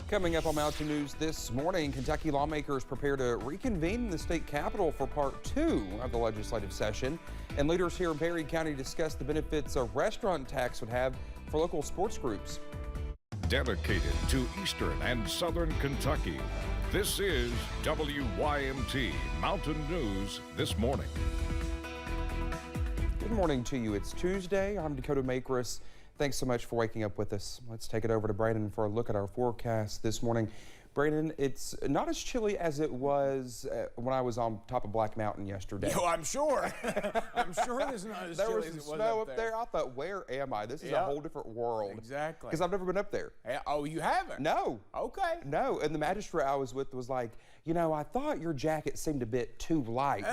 Coming up on Mountain News this morning, Kentucky lawmakers prepare to reconvene in the state capitol for part 2 of the legislative session. And leaders here in Perry County discuss the benefits a restaurant tax would have for local sports groups. Dedicated to Eastern and Southern Kentucky, this is WYMT Mountain News this morning. Good morning to you. It's Tuesday. I'm Dakota Makris. Thanks so much for waking up with us. Let's take it over to Brandon for a look at our forecast this morning. Brandon, it's not as chilly as it was when I was on top of Black Mountain yesterday. Yo, I'm sure. I'm sure it's not as chilly as it was snow up there. I thought, where am I? This is a whole different world. Exactly. Because I've never been up there. Oh, you haven't? No. Okay. No, and the magistrate I was with was like, you know, I thought your jacket seemed a bit too light.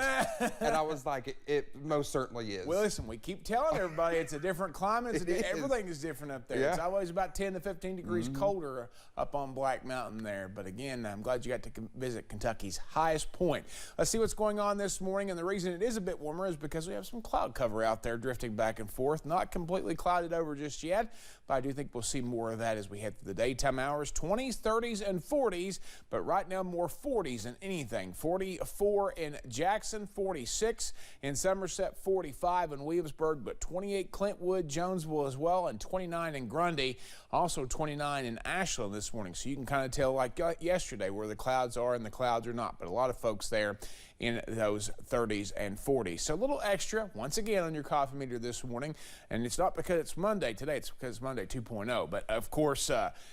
And I was like, it most certainly is. Well, listen, we keep telling everybody it's a different climate. Everything is different up there. Yeah. It's always about 10 to 15 degrees colder up on Black Mountain there. But again, I'm glad you got to visit Kentucky's highest point. Let's see what's going on this morning. And the reason it is a bit warmer is because we have some cloud cover out there drifting back and forth. Not completely clouded over just yet, but I do think we'll see more of that as we head through the daytime hours. 20s, 30s, and 40s, but right now more 40s than anything. 44 in Jackson, 46 in Somerset, 45 in Williamsburg, but 28 Clintwood, Jonesville as well, and 29 in Grundy. Also 29 in Ashland this morning. So you can kind of tell, like yesterday, where the clouds are and the clouds are not. But a lot of folks there in those 30s and 40s. So a little extra, once again, on your coffee meter this morning. And it's not because it's Monday today. It's because it's Monday 2.0. But, of course,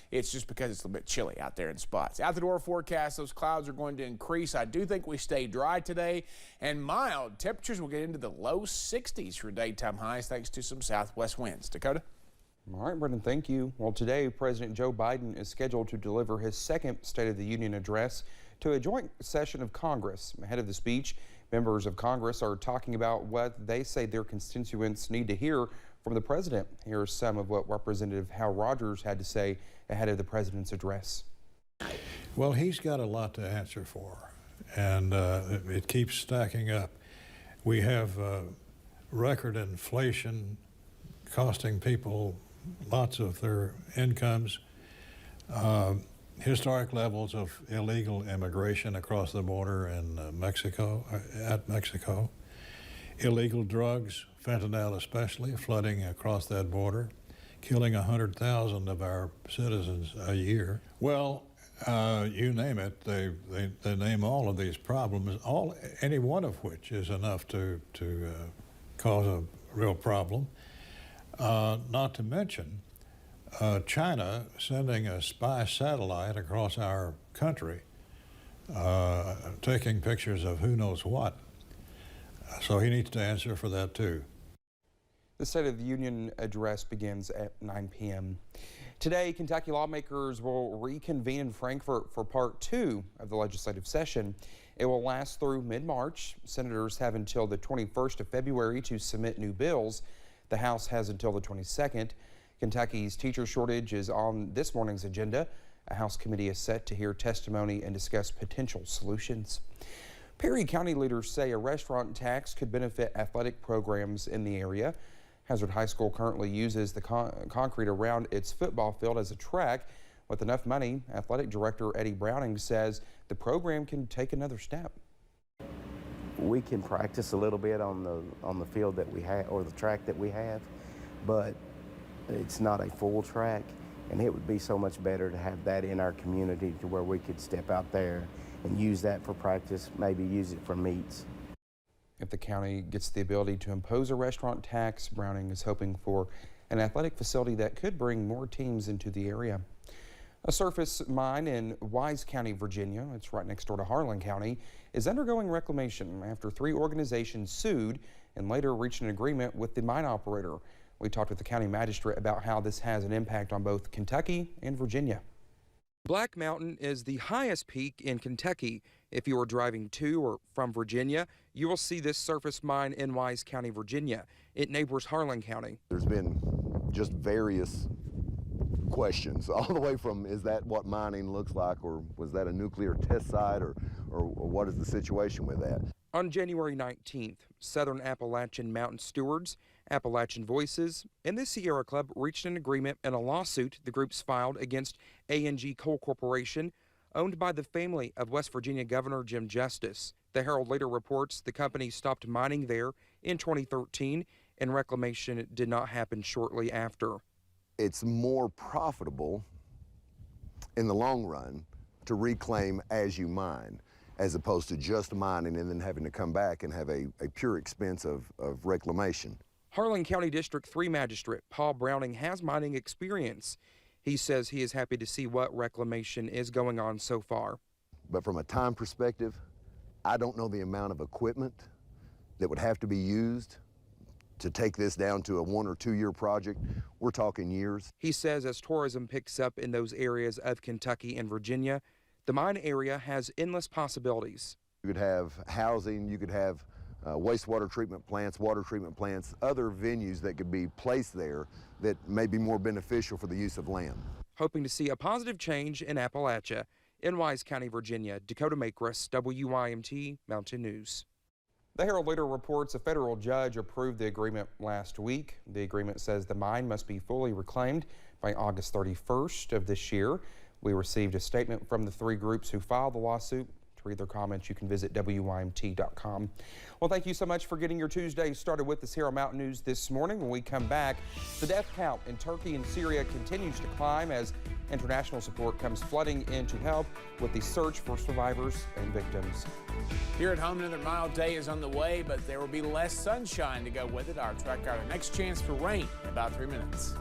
it's just because it's a little bit chilly out there in spots. Out the door forecast, those clouds are going to increase. I do think we stay dry today and mild. Temperatures will get into the low 60s for daytime highs thanks to some southwest winds. Dakota? All right, Brendan, thank you. Well, today, President Joe Biden is scheduled to deliver his second State of the Union address to a joint session of Congress. Ahead of the speech, members of Congress are talking about what they say their constituents need to hear from the president. Here's some of what Representative Hal Rogers had to say ahead of the president's address. Well, he's got a lot to answer for, and it keeps stacking up. We have record inflation costing people lots of their incomes, historic levels of illegal immigration across the border in Mexico, illegal drugs, fentanyl especially, flooding across that border, killing 100,000 of our citizens a year. Well, you name it, they name all of these problems, any one of which is enough to cause a real problem. Not to mention China sending a spy satellite across our country, taking pictures of who knows what. So he needs to answer for that too. The State of the Union address begins at 9 p.m. Today, Kentucky lawmakers will reconvene in Frankfort for part 2 of the legislative session. It will last through mid-March. Senators have until the 21st of February to submit new bills. The House has until the 22nd. Kentucky's teacher shortage is on this morning's agenda. A House committee is set to hear testimony and discuss potential solutions. Perry County leaders say a restaurant tax could benefit athletic programs in the area. Hazard High School currently uses the concrete around its football field as a track. With enough money, athletic director Eddie Browning says the program can take another step. We can practice a little bit on the field that we have, or the track that we have, but it's not a full track, and it would be so much better to have that in our community to where we could step out there and use that for practice, maybe use it for meets. If the county gets the ability to impose a restaurant tax, Browning is hoping for an athletic facility that could bring more teams into the area. A surface mine in Wise County, Virginia, it's right next door to Harlan County, is undergoing reclamation after 3 organizations sued and later reached an agreement with the mine operator. We talked with the county magistrate about how this has an impact on both Kentucky and Virginia. Black Mountain is the highest peak in Kentucky. If you are driving to or from Virginia, you will see this surface mine in Wise County, Virginia. It neighbors Harlan County. There's been just various questions, all the way from, is that what mining looks like, or was that a nuclear test site, or what is the situation with that? On January 19th, Southern Appalachian Mountain Stewards, Appalachian Voices, and the Sierra Club reached an agreement in a lawsuit the groups filed against A&G Coal Corporation, owned by the family of West Virginia Governor Jim Justice. The Herald later reports the company stopped mining there in 2013, and reclamation did not happen shortly after. It's more profitable in the long run to reclaim as you mine, as opposed to just mining and then having to come back and have a pure expense of reclamation. Harlan County District 3 Magistrate Paul Browning has mining experience. He says he is happy to see what reclamation is going on so far. But from a time perspective, I don't know the amount of equipment that would have to be used to take this down to a 1 or 2 year project. We're talking years. He says as tourism picks up in those areas of Kentucky and Virginia, the mine area has endless possibilities. You could have housing, you could have wastewater treatment plants, water treatment plants, other venues that could be placed there that may be more beneficial for the use of land. Hoping to see a positive change in Appalachia. In Wise County, Virginia, Dakota Makris, WYMT Mountain News. The Herald later reports a federal judge approved the agreement last week. The agreement says the mine must be fully reclaimed by August 31st of this year. We received a statement from the three groups who filed the lawsuit. To read their comments, you can visit WYMT.com. Well, thank you so much for getting your Tuesday started with us here on Mountain News this morning. When we come back, the death count in Turkey and Syria continues to climb as international support comes flooding in to help with the search for survivors and victims. Here at home, another mild day is on the way, but there will be less sunshine to go with it. Our track our next chance for rain in about 3 minutes.